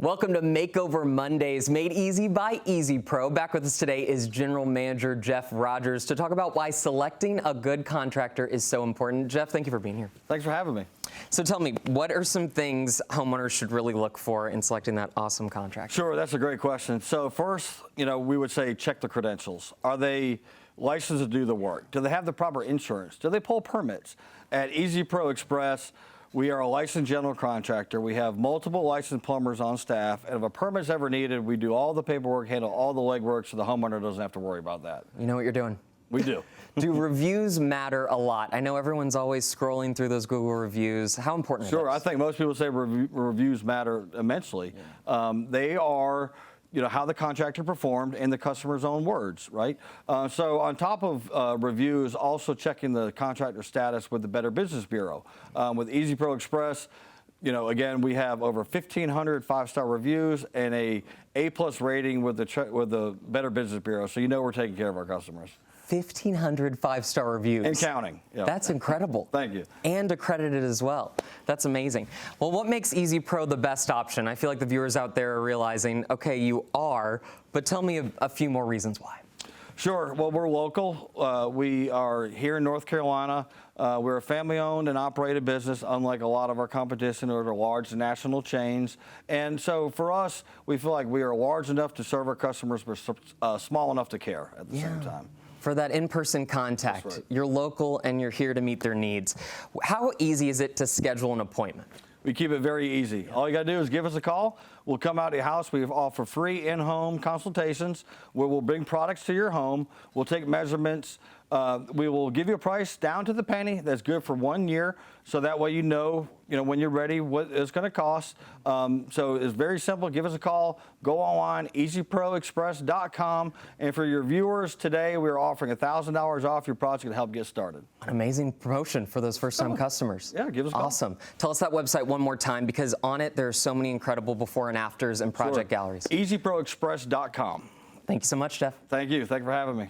Welcome to Makeover Mondays, made easy by EZPro. Back with us today is General Manager Jeff Rogers to talk about why selecting a good contractor is so important. Jeff, thank you for being here. Thanks for having me. So tell me, what are some things homeowners should really look for in selecting that awesome contractor? Sure, that's a great question. So first, we would say check the credentials. Are they licensed to do the work? Do they have the proper insurance? Do they pull permits? At EZPro Express, we are a licensed general contractor. We have multiple licensed plumbers on staff, and if a permit's ever needed, we do all the paperwork, handle all the legwork, so the homeowner doesn't have to worry about that. You know what you're doing. We do. Do reviews matter a lot? I know everyone's always scrolling through those Google reviews. How important are those? Sure, I think most people say reviews matter immensely. Yeah. They are how the contractor performed in the customer's own words, right? So on top of reviews, also checking the contractor status with the Better Business Bureau. With EZPro Express, again, we have over 1,500 five-star reviews and a A+ rating with the Better Business Bureau, so we're taking care of our customers. 1,500 five-star reviews. And counting. Yep. That's incredible. Thank you. And accredited as well. That's amazing. Well, what makes EZPro the best option? I feel like the viewers out there are realizing, okay, you are, but tell me a few more reasons why. Sure. Well, we're local. We are here in North Carolina. We're a family-owned and operated business, unlike a lot of our competition or the large national chains. And so for us, we feel like we are large enough to serve our customers, but small enough to care at the same time. For that in-person contact, right. You're local and you're here to meet their needs. How easy is it to schedule an appointment? We keep it very easy. All you got to do is give us a call. We'll come out to your house. We offer free in-home consultations where we'll bring products to your home. We'll take measurements. We will give you a price down to the penny that's good for 1 year, so that way when you're ready what it's going to cost. So it's very simple. Give us a call. Go online, EZProExpress.com. And for your viewers today, we're offering $1,000 off your project to help get started. An amazing promotion for those first-time customers. Yeah, give us a call. Awesome. Tell us that website one more time, because on it there are so many incredible before and afters and project galleries. EZProExpress.com. Thank you so much, Jeff. Thank you. Thank you for having me.